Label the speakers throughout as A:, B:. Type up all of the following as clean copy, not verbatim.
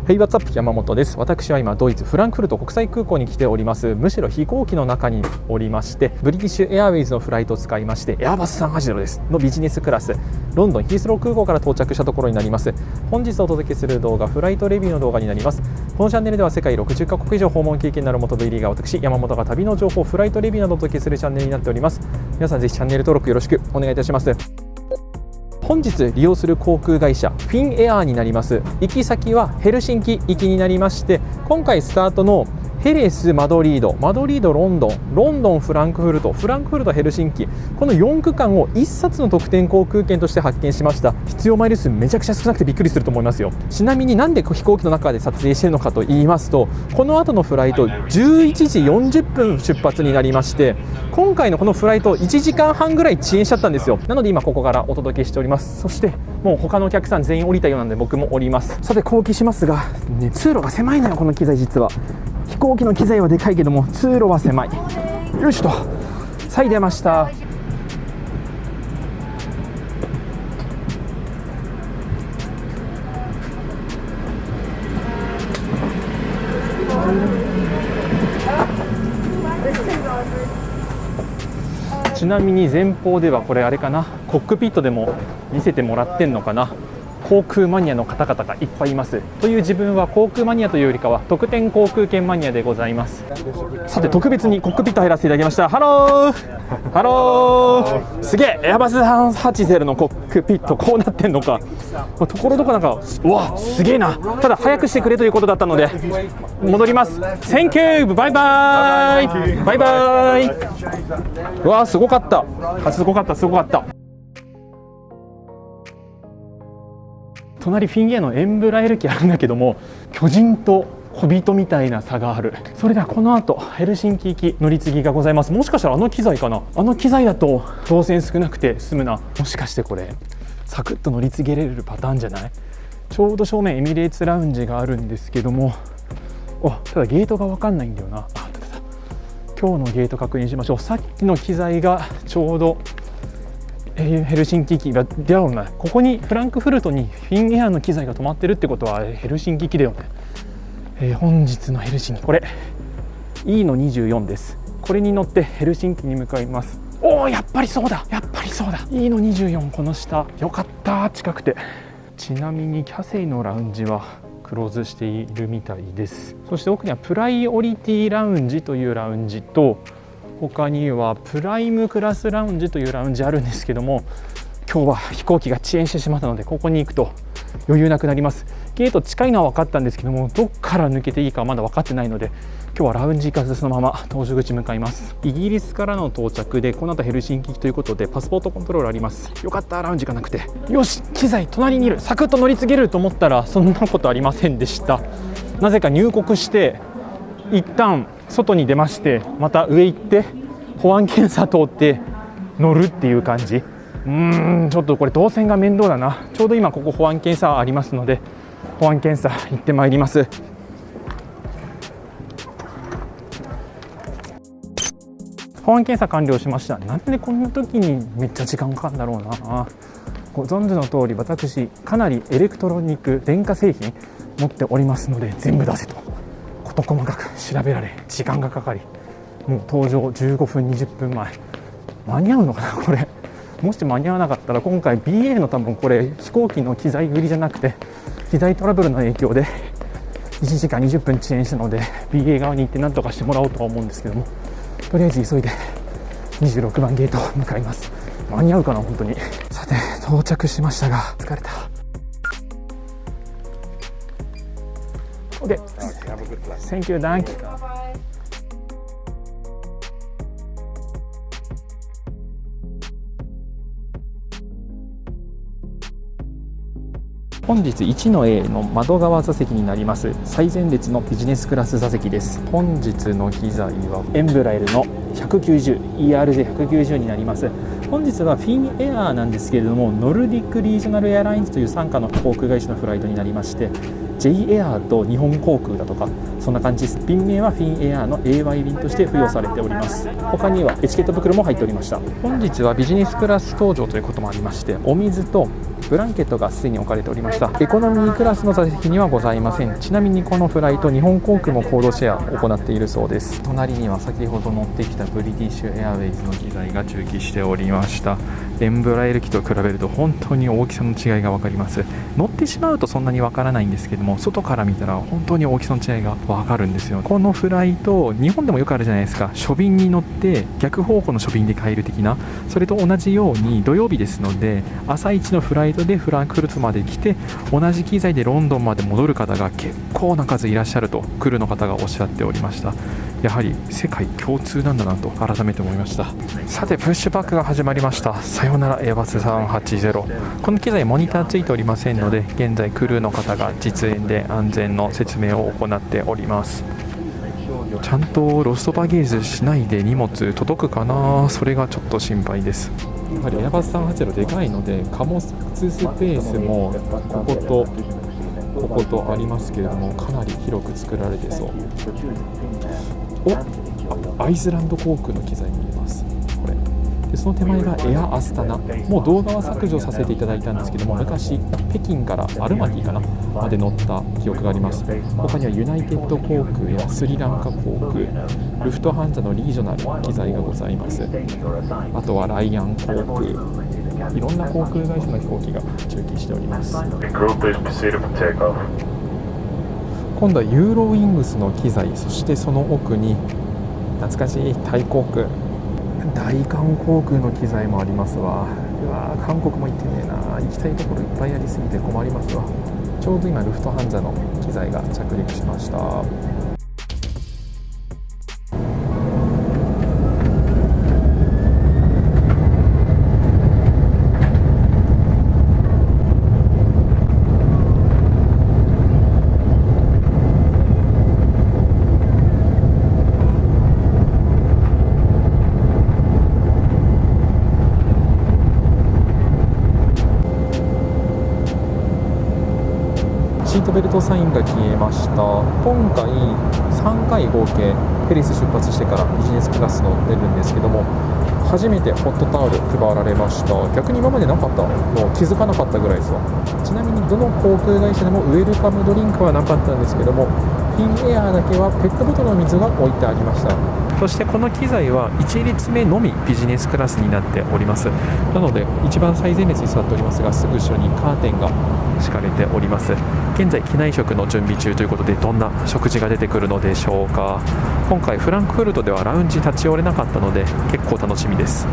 A: Hey, what's up? 山本です。私は今ドイツフランクフルト国際空港に来ております。むしろ飛行機の中におりまして、ブリティッシュエアウェイズのフライトを使いまして、エアバス380ですのビジネスクラス、ロンドンヒースロー空港から到着したところになります。本日お届けする動画、フライトレビューの動画になります。このチャンネルでは世界60カ国以上訪問経験のある元 V リーガー私山本が旅の情報、フライトレビューなどをお届けするチャンネルになっております。皆さんぜひチャンネル登録よろしくお願いいたします。本日利用する航空会社フィンエアーになります。行き先はヘルシンキ行きになりまして、今回スタートのヘレス、マドリード、ロンドン、ロンドン、フランクフルト、ヘルシンキ、この4区間を1冊の特典航空券として発見しました。必要マイル数めちゃくちゃ少なくてびっくりすると思いますよ。ちなみになんで飛行機の中で撮影しているのかと言いますと、この後のフライト11時40分出発になりまして、今回のこのフライト1時間半ぐらい遅延しちゃったんですよ。なので今ここからお届けしております。そしてもう他のお客さん全員降りたようなんで僕も降ります。さて後期しますが、ね、通路が狭いのよこの機材。実は飛行機の機材はでかいけども通路は狭い。よいしょと、さい出ました。ちなみに前方ではこれあれかな、コックピットでも見せてもらってんのかな、航空マニアの方々がいっぱいいますという、自分は航空マニアというよりかは特典航空券マニアでございます。さて特別にコックピット入らせていただきました。ハローハロー、すげえ、エアバス380のコックピットこうなってんのか。ところどころなんか、うわすげえな。ただ早くしてくれということだったので戻ります。Thank you、バイバイバイバイ。うわすごかった、すごかったすごかった。隣フィンエアのエンブラエル機あるんだけども、巨人と小人みたいな差がある。それではこの後ヘルシンキ行き乗り継ぎがございます。もしかしたらあの機材かな、あの機材だと当選少なくて済むな。もしかしてこれサクッと乗り継げれるパターンじゃない。ちょうど正面エミレーツラウンジがあるんですけども、ただゲートが分かんないんだよな。今日のゲート確認しましょう。さっきの機材がちょうどヘルシンキ機が出会うな。ここにフランクフルトにフィンエアの機材が止まってるってことはヘルシンキ機だよね。本日のヘルシンキこれ E の24です。これに乗ってヘルシンキに向かいます。やっぱりそうだ E の24、この下よかった、近くて。ちなみにキャセイのラウンジはクローズしているみたいです。そして奥にはプライオリティラウンジというラウンジと、他にはプライムクラスラウンジというラウンジあるんですけども、今日は飛行機が遅延してしまったのでここに行くと余裕なくなります。ゲート近いのは分かったんですけども、どっから抜けていいかまだ分かってないので、今日はラウンジ行かずそのまま搭乗口向かいます。イギリスからの到着でこの後ヘルシンキということでパスポートコントロールあります。よかった、ラウンジがなくて。よし、機材隣にいる、サクッと乗り継げると思ったらそんなことありませんでした。なぜか入国して一旦外に出まして、また上行って保安検査通って乗るっていう感じ。ちょっとこれ動線が面倒だな。ちょうど今ここ保安検査ありますので保安検査行ってまいります。保安検査完了しました。なんでこんな時にめっちゃ時間かかるんだろうな。ご存知の通り私かなりエレクトロニック電化製品持っておりますので、全部出せと事細かく調べられ時間がかかり、もう搭乗15分20分前。間に合うのかなこれ。もし間に合わなかったら今回 BA の多分これ飛行機の機材売りじゃなくて機材トラブルの影響で1時間20分遅延したので BA 側に行って何とかしてもらおうとは思うんですけども、とりあえず急いで26番ゲート向かいます。間に合うかな本当に。さて到着しましたが疲れた。 OK、 Thank you、 Dank。本日1の A の窓側座席になります。最前列のビジネスクラス座席です。本日の機材はエンブラエルの 190ERJ190 になります。本日はフィンエアーなんですけれども、ノルディックリージョナルエアラインズという傘下の航空会社のフライトになりまして、J エアーと日本航空だとかそんな感じです。便名はフィンエアーの AY 便として付与されております。他にはエチケット袋も入っておりました。本日はビジネスクラス搭乗ということもありまして、お水とブランケットがすでに置かれておりました。エコノミークラスの座席にはございません。ちなみにこのフライト、日本航空もコードシェアを行っているそうです。隣には先ほど乗ってきたブリティッシュエアウェイズの機材が駐機しておりました。エンブラエル機と比べると本当に大きさの違いが分かります。乗ってしまうとそんなに分からないんですけども、外から見たら本当に大きさの違いが分かるんですよ。このフライト、日本でもよくあるじゃないですか。書便に乗って逆方向の書便で帰る的な、それと同じように土曜日ですので朝一のフライトでフランクフルトまで来て同じ機材でロンドンまで戻る方が結構な数いらっしゃるとクルーの方がおっしゃっておりました。やはり世界共通なんだなと改めて思いました。さてプッシュバックが始まりました。さようならエアバス380。この機材モニターついておりませんので、現在クルーの方が実演で安全の説明を行っております。ちゃんとロストバゲージしないで荷物届くかな、それがちょっと心配です。やはりエアバス380でかいので貨物スペースもこことありますけれども、かなり広く作られてそう。アイスランド航空の機材見えます。これでその手前がエアアスタナ、もう動画は削除させていただいたんですけども、昔北京からアルマティかなまで乗った記憶があります。他にはユナイテッド航空やスリランカ航空、ルフトハンザのリージョナル機材がございます。あとはライアン航空、いろんな航空会社の飛行機が駐機しております。今度はユーロウィングスの機材、そしてその奥に懐かしいタイ航空、大韓航空の機材もありますわ。うわー、韓国も行ってねえな。行きたいところいっぱいありすぎて困りますわ。ちょうど今ルフトハンザの機材が着陸しました。シートベルトサインが消えました。今回3回合計ペリス出発してからビジネスクラス乗ってるんですけども、初めてホットタオル配られました。逆に今までなかったの気づかなかったぐらいですわ。ちなみにどの航空会社でもウェルカムドリンクはなかったんですけども、フィンエアーだけはペットボトルの水が置いてありました。そしてこの機材は1列目のみビジネスクラスになっております。なので一番最前列に座っておりますが、すぐ後ろにカーテンが敷かれております。現在機内食の準備中ということで、どんな食事が出てくるのでしょうか。今回フランクフルトではラウンジ立ち寄れなかったので結構楽しみです。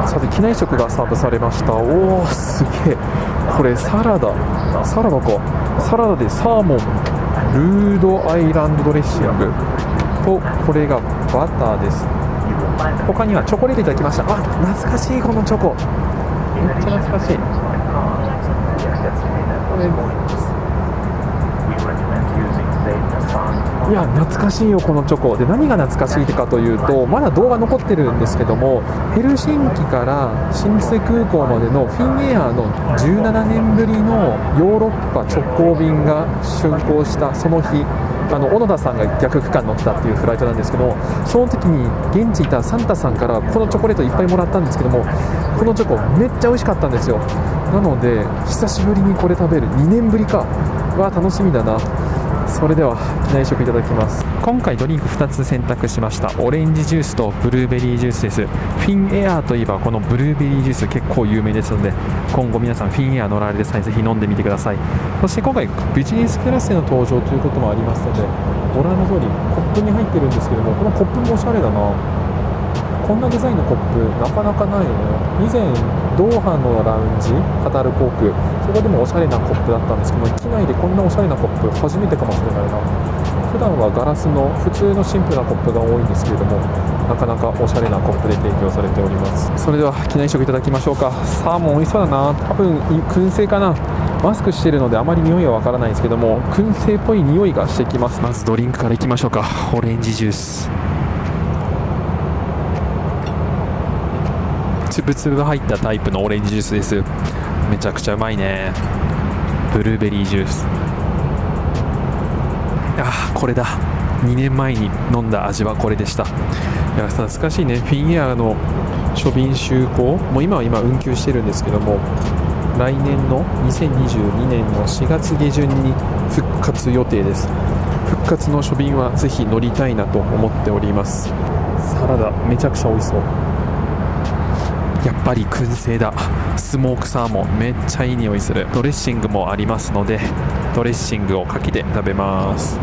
A: さて機内食がサーブされました。おお、すげえ。これサラダか。サラダでサーモンルードアイランドドレッシングと、これがバターです。他にはチョコレートいただきました。あ、懐かしい。このチョコめっちゃ懐かしい。これいや懐かしいよこのチョコで。何が懐かしいかというと、まだ動画残ってるんですけども、ヘルシンキから新千歳空港までのフィンエアーの17年ぶりのヨーロッパ直行便が竣工したその日、小野田さんが逆区間乗ったっていうフライトなんですけども、その時に現地いたサンタさんからこのチョコレートいっぱいもらったんですけども、このチョコめっちゃ美味しかったんですよ。なので久しぶりにこれ食べる。2年ぶりか。わー楽しみだな。それでは機内食いただきます。今回ドリンク2つ選択しました。オレンジジュースとブルーベリージュースです。フィンエアーといえばこのブルーベリージュース結構有名ですので、今後皆さんフィンエアー乗られる際ぜひ飲んでみてください。そして今回ビジネスクラスでの登場ということもありますので、ご覧の通りコップに入ってるんですけども、このコップもおしゃれだな。こんなデザインのコップなかなかないよね。以前ドーハのラウンジカタール航空、そこでもおしゃれなコップだったんですけども、機内でこんなおしゃれなコップ初めてかもしれないな。普段はガラスの普通のシンプルなコップが多いんですけれども、なかなかおしゃれなコップで提供されております。それでは機内食いただきましょうか。サーモン美味しそうだな。多分燻製かな。マスクしているのであまり匂いはわからないんですけども、燻製っぽい匂いがしてきます。まずドリンクからいきましょうか。オレンジジュース、つぶつぶが入ったタイプのオレンジジュースです。めちゃくちゃうまいね。
B: ブルーベリージュース。あ、これだ。2年前に飲んだ味はこれでした。いや、懐かしいね。フィギュアの処分就航、もう今は運休してるんですけども、来年の2022年の4月下旬に復活予定です。復活の処分はぜひ乗りたいなと思っております。サラダめちゃくちゃ美味しそう。やっぱり燻製だ。スモークサーモンめっちゃいい匂いする。ドレッシングもありますので、ドレッシングをかけて食べます。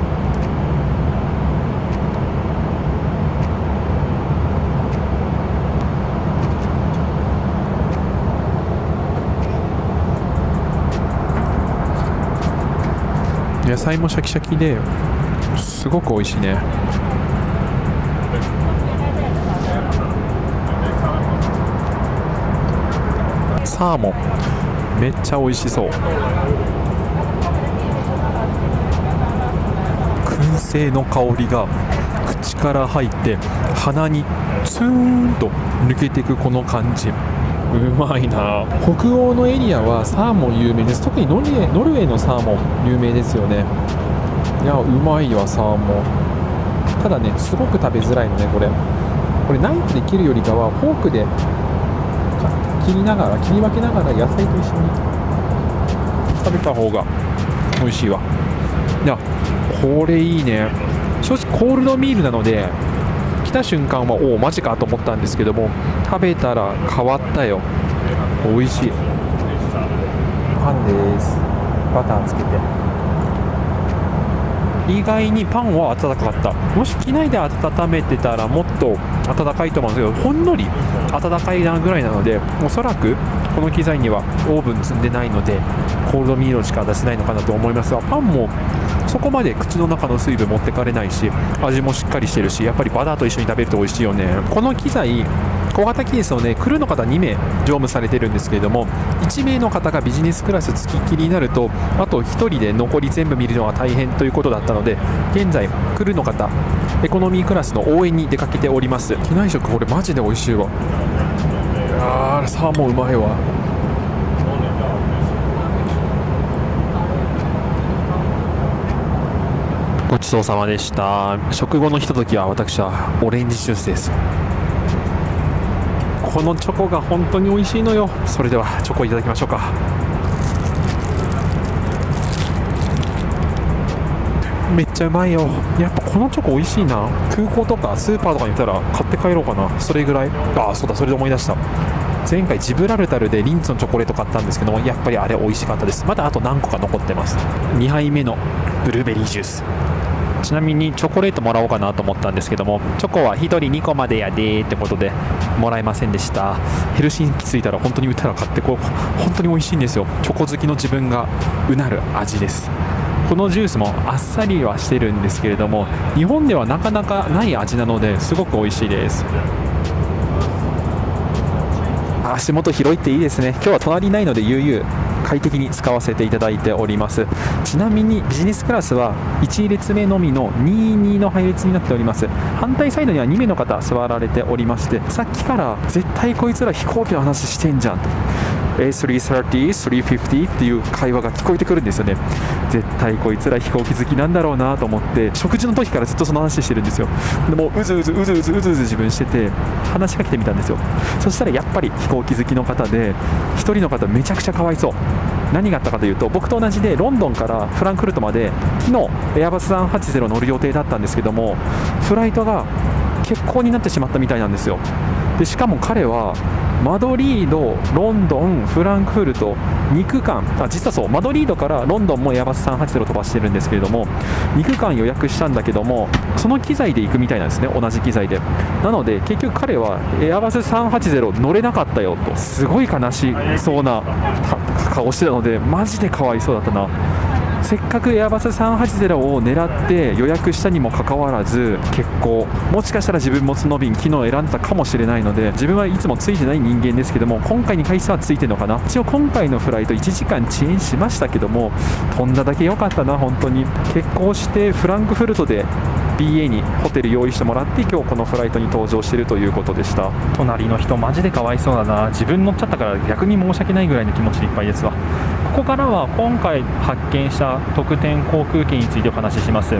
B: 野菜もシャキシャキですごく美味しいね。サーモンめっちゃ美味しそう。燻製の香りが口から入って鼻にツーンと抜けていくこの感じ、うまいな。北欧のエリアはサーモン有名です。特にノルウェーのサーモン有名ですよね。いや、うまいわサーモン。ただね、すごく食べづらいのね。これナイフで切るよりかはフォークで切り分けながら野菜と一緒に食べた方が美味しいわ。いや、これいいね。正直コールドミールなので来た瞬間はおおマジかと思ったんですけども、食べたら変わったよ。美味しい。パンです。バターつけて。意外にパンは温かかった。もし機内で温めてたらもっと温かいと思うんですけど、ほんのり温かいなぐらいなので、おそらくこの機材にはオーブン積んでないのでコールドミールしか出せないのかなと思いますが、パンもそこまで口の中の水分持ってかれないし、味もしっかりしてるし、やっぱりバターと一緒に食べると美味しいよね。この機材小型機ですので、クルーの方2名乗務されてるんですけれども、1名の方がビジネスクラス付きっきりになると、あと1人で残り全部見るのは大変ということだったので、現在クルーの方エコノミークラスの応援に出かけております。機内食これマジで美味しいわ。サーモンうまいわ。ごちそうさまでした。食後のひとときは私はオレンジジュースです。このチョコが本当に美味しいのよ。それではチョコいただきましょうか。めっちゃうまいよ。やっぱこのチョコ美味しいな。空港とかスーパーとかに行ったら買って帰ろうかな。それぐらい。そうだ、それで思い出した。前回ジブラルタルでリンツのチョコレート買ったんですけども、やっぱりあれ美味しかったです。まだあと何個か残ってます。2杯目のブルーベリージュース。ちなみにチョコレートもらおうかなと思ったんですけども、チョコは1人2個までやでってことでもらえませんでした。ヘルシンキ着いたら本当に売ったら買ってこう。本当に美味しいんですよ。チョコ好きの自分がうなる味です。このジュースもあっさりはしてるんですけれども、日本ではなかなかない味なのですごく美味しいです。足元広いっていいですね。今日は隣ないので悠々快適に使わせていただいております。ちなみにビジネスクラスは1列目のみの22の配列になっております。反対サイドには2名の方座られておりまして、さっきから絶対こいつら飛行機の話してんじゃんと、330、350っていう会話が聞こえてくるんですよね。絶対こいつら飛行機好きなんだろうなと思って、食事の時からずっとその話してるんですよ。でもうずうず自分してて話しかけてみたんですよ。そしたらやっぱり飛行機好きの方で、1人の方めちゃくちゃかわいそう。何があったかというと、僕と同じでロンドンからフランクフルトまで昨日エアバス380乗る予定だったんですけども、フライトが欠航になってしまったみたいなんですよ。でしかも彼はマドリード、ロンドン、フランクフルト2区間、実はそう、マドリードからロンドンもエアバス380飛ばしてるんですけれども、2区間予約したんだけども、その機材で行くみたいなんですね。同じ機材で。なので結局彼はエアバス380乗れなかったよと、すごい悲しそうな顔してたので、マジでかわいそうだったな。せっかくエアバス380を狙って予約したにもかかわらず欠航、もしかしたら自分もその便昨日選んだかもしれないので、自分はいつもついてない人間ですけども、今回に関してはついてるのかな。一応今回のフライト1時間遅延しましたけども、飛んだだけ良かったな。本当に欠航してフランクフルトで BA にホテル用意してもらって、今日このフライトに搭乗しているということでした。隣の人マジでかわいそうだな。自分乗っちゃったから逆に申し訳ないぐらいの気持ちでいっぱいですわ。こからは今回発見した特典航空券についてお話しします。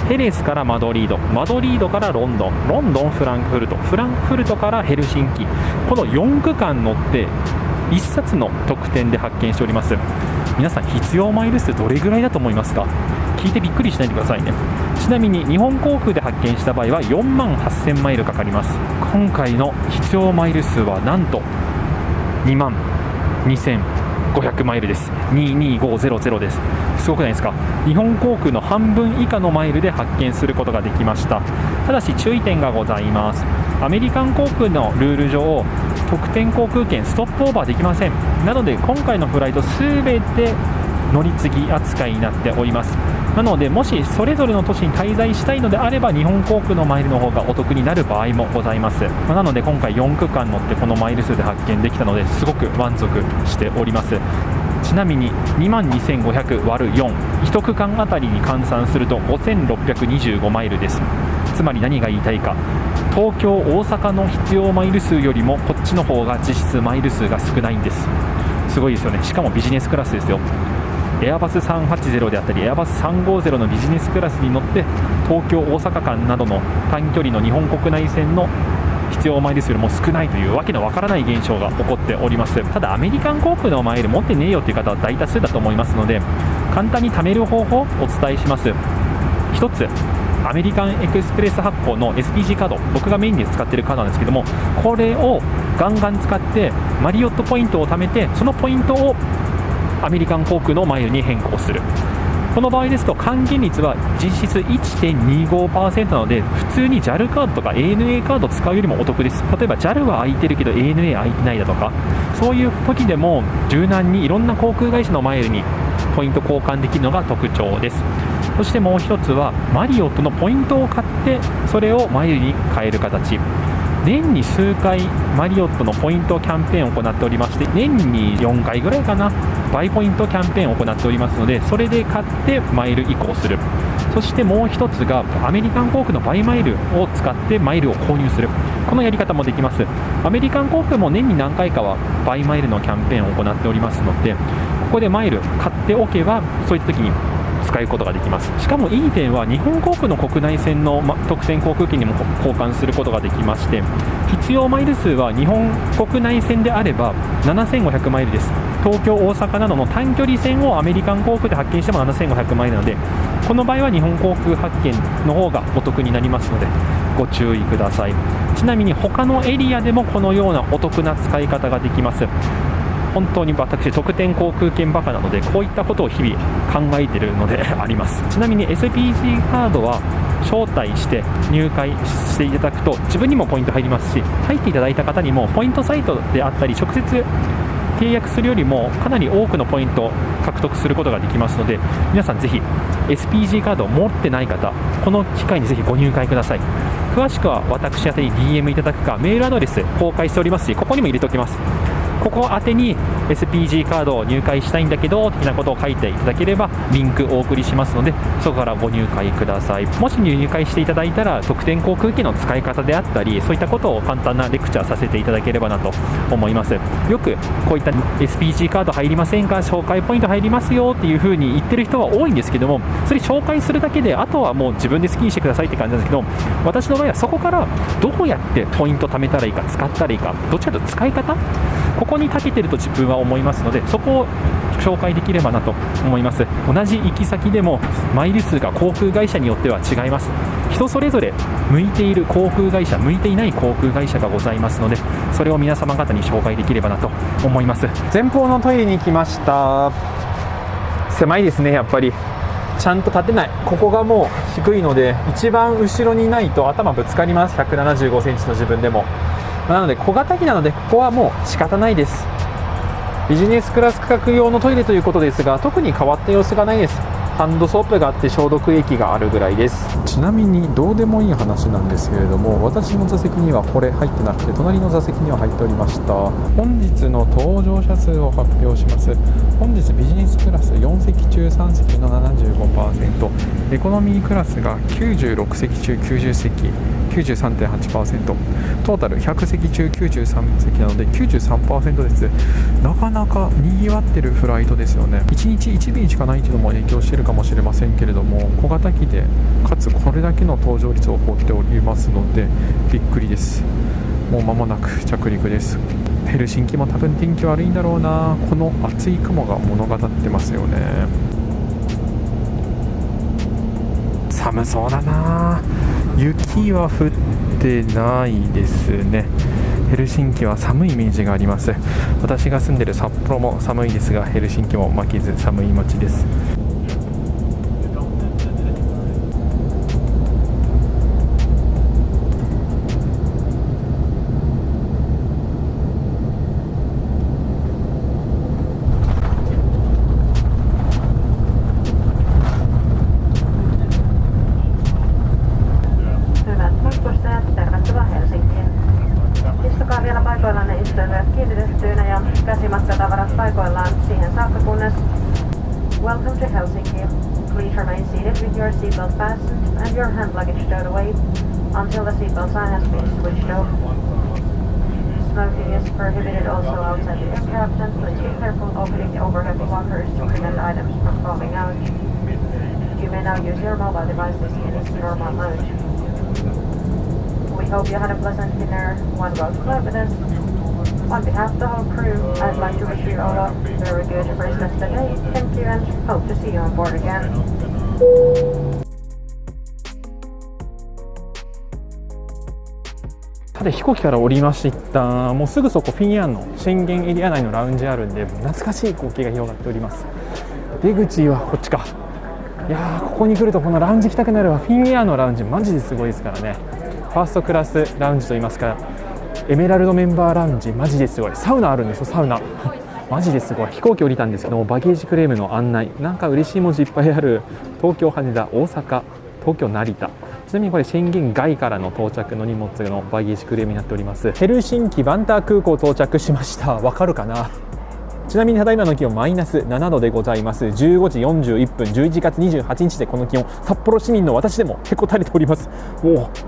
B: ヘレスからマドリード、マドリードからロンドン、ロンドンフランクフルト、フランクフルトからヘルシンキ、この4区間乗って1冊の特典で発見しております。皆さん必要マイル数どれぐらいだと思いますか？聞いてびっくりしないでくださいね。ちなみに日本航空で発見した場合は4万8000マイルかかります。今回の必要マイル数はなんと2万2500マイルです。22500です。すごくないですか？日本航空の半分以下のマイルで発見することができました。ただし注意点がございます。アメリカン航空のルール上、特典航空券ストップオーバーできません。なので今回のフライトすべて乗り継ぎ扱いになっております。なのでもしそれぞれの都市に滞在したいのであれば日本航空のマイルの方がお得になる場合もございます。なので今回4区間乗ってこのマイル数で発見できたのですごく満足しております。ちなみに22,500割る4、1区間あたりに換算すると5625マイルです。つまり何が言いたいか、東京大阪の必要マイル数よりもこっちの方が実質マイル数が少ないんです。すごいですよね。しかもビジネスクラスですよ。エアバス380であったりエアバス350のビジネスクラスに乗って東京大阪間などの短距離の日本国内線の必要マイル数よりも少ないというわけのわからない現象が起こっております。ただアメリカン航空のマイル持ってねえよという方は大多数だと思いますので、簡単に貯める方法をお伝えします。一つ、アメリカンエクスプレス発行の SPG カード、僕がメインで使っているカードなんですけども、これをガンガン使ってマリオットポイントを貯めて、そのポイントをアメリカン航空のマイルに変更する。この場合ですと還元率は実質 1.25% なので、普通に JAL カードとか ANA カードを使うよりもお得です。例えば JAL は空いてるけど ANA 空いてないだとか、そういう時でも柔軟にいろんな航空会社のマイルにポイント交換できるのが特徴です。そしてもう一つはマリオットのポイントを買ってそれをマイルに変える形。年に数回マリオットのポイントキャンペーンを行っておりまして、年に4回ぐらいかな、バイポイントキャンペーンを行っておりますので、それで買ってマイル移行する。そしてもう一つがアメリカン航空のバイマイルを使ってマイルを購入する。このやり方もできます。アメリカン航空も年に何回かはバイマイルのキャンペーンを行っておりますので、ここでマイル買っておけばそういった時に使うことができます。しかもいい点は日本航空の国内線の特典航空券にも交換することができまして、必要マイル数は日本国内線であれば7500マイルです。東京大阪などの短距離線をアメリカン航空で発見しても7500マイルなので、この場合は日本航空発見の方がお得になりますのでご注意ください。ちなみに他のエリアでもこのようなお得な使い方ができます。本当に私特典航空券バカなのでこういったことを日々考えているのであります。ちなみに SPG カードは招待して入会していただくと自分にもポイント入りますし、入っていただいた方にもポイントサイトであったり直接契約するよりもかなり多くのポイントを獲得することができますので、皆さんぜひ SPG カードを持ってない方、この機会にぜひご入会ください。詳しくは私宛てに DM いただくか、メールアドレス公開しておりますし、ここにも入れておきます。ここ宛てに SPG カードを入会したいんだけど的なことを書いていただければリンクお送りしますので、そこからご入会ください。もし入会していただいたら特典航空券の使い方であったり、そういったことを簡単なレクチャーさせていただければなと思います。よくこういった SPG カード入りませんか、紹介ポイント入りますよっていう風に言ってる人は多いんですけども、それ紹介するだけであとはもう自分で好きにしてくださいって感じなんですけど、私の場合はそこからどうやってポイント貯めたらいいか、使ったらいいか、どっちかというと使い方、ここに長けてると自分は思いますので、そこを紹介できればなと思います。同じ行き先でもマイル数が航空会社によっては違います。人それぞれ向いている航空会社、向いていない航空会社がございますので、それを皆様方に紹介できればなと思います。
A: 前方のトイレに来ました。狭いですね。やっぱりちゃんと立てない。ここがもう低いので一番後ろにいないと頭ぶつかります。175センチの自分でも。なので小型機なのでここはもう仕方ないです。ビジネスクラス価格用のトイレということですが、特に変わった様子がないです。ハンドソープがあって消毒液があるぐらいです。
B: ちなみにどうでもいい話なんですけれども、私の座席にはこれ入ってなくて隣の座席には入っておりました。本日の搭乗者数を発表します。本日ビジネスクラス4席中63席の 75%、エコノミークラスが96席中90席 93.8%、トータル100席中93席なので 93% です。なかなかにぎわってるフライトですよね。1日1便しかないというのも影響しているかもしれませんけれども、小型機でかつこれだけの搭乗率を誇っておりますのでびっくりです。もう間もなく着陸です。ヘルシンキも多分天気悪いんだろうな。この厚い雲が物語ってますよね。寒そうだな。雪は降ってないですね。ヘルシンキは寒いイメージがあります。私が住んでいる札幌も寒いですが、ヘルシンキも負けず寒い街です。
C: Welcome to Helsinki. Please remain seated with your seatbelt fastened and your hand luggage stowed away until the seatbelt sign has been switched off. Smoking is prohibited also outside the aircraft, and please be careful opening the overhead lockers to prevent items from falling out. You may now use your mobile devices in its normal mode. We hope you had a pleasant dinner, one well with us. On behalf of the whole crew, I'd like to wish you all a very good rest of the day. Thank you and hope to see you on board again.
A: さて飛行機から降りました。もうすぐそこフィンエアの宣言エリア内のラウンジあるんで、懐かしい光景が広がっております。出口はこっちか。いやー、ここに来るとこのラウンジ行きたくなるわ。フィンエアのラウンジマジですごいですからね。ファーストクラスラウンジといいますか、エメラルドメンバーラウンジマジですごい。サウナあるんですよ、サウナマジですごい。飛行機降りたんですけども、バゲージクレームの案内、なんか嬉しい文字いっぱいある。東京羽田、大阪、東京成田。ちなみにこれ宣言外からの到着の荷物のバゲージクレームになっております。ヘルシンキバンター空港到着しました。わかるかな。ちなみにただいまの気温マイナス7度でございます。15時41分、11月28日でこの気温、札幌市民の私でもへこたれております。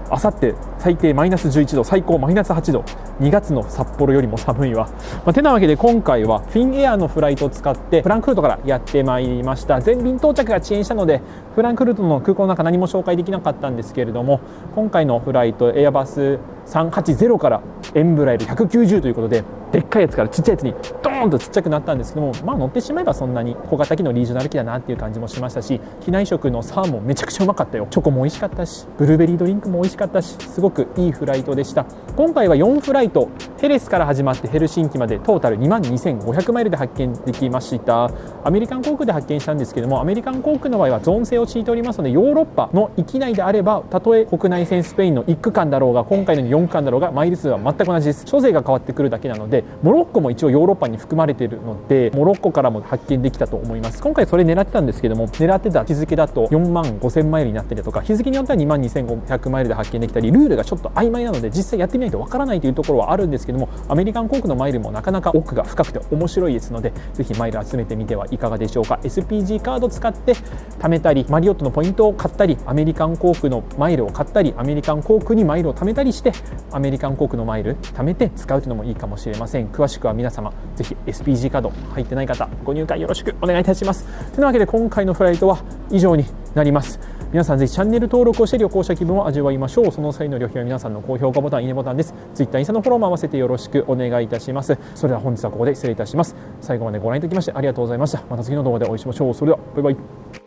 A: あさって最低マイナス11度、最高マイナス8度、2月の札幌よりも寒いわ。てなわけで今回はフィンエアのフライトを使ってフランクフルトからやってまいりました。全便到着が遅延したのでフランクフルトの空港の中何も紹介できなかったんですけれども、今回のフライトエアバス380からエンブラエル190ということで、でっかいやつからちっちゃいやつにドーンとちっちゃくなったんですけども、乗ってしまえばそんなに小型機のリージョナル機だなっていう感じもしましたし、機内食のサーモンめちゃくちゃうまかったよ。チョコも美味しかったし、ブルーベリードリンクも美味しかったし、すごくいいフライトでした。今回は4フライト、ヘレスから始まってヘルシンキまでトータル22,500マイルで発見できました。アメリカン航空で発見したんですけども、アメリカン航空の場合はゾーン制を敷いておりますので、ヨーロッパの域内であればたとえ国内線スペインの1区間だろうが今回の4区間だろうがマイル数は全く同じです。諸税が変わってくるだけなので、モロッコも一応ヨーロッパに含まれているのでモロッコからも発見できたと思います。今回それ狙ってたんですけども、狙ってた日付だと45,000マイルになったりだとか、日付によっては22,500マイルで発見できたり、ルールがちょっと曖昧なので実際やってみないとわからないというところはあるんですけども、アメリカン航空のマイルもなかなか奥が深くて面白いですので、ぜひマイル集めてみてはいかがでしょうか。 SPG カード使って貯めたり、マリオットのポイントを買ったり、アメリカン航空のマイルを買ったり、アメリカン航空にマイルを貯めたりして、アメリカン航空のマイル貯めて使うというのもいいかもしれません。詳しくは皆様ぜひ SPG カード入ってない方ご入会よろしくお願いいたします。というわけで今回のフライトは以上になります。皆さんぜひチャンネル登録をして旅行者気分を味わいましょう。その際の旅費は皆さんの高評価ボタン、いいねボタンです。Twitter、インスタのフォローも合わせてよろしくお願いいたします。それでは本日はここで失礼いたします。最後までご覧いただきましてありがとうございました。また次の動画でお会いしましょう。それではバイバイ。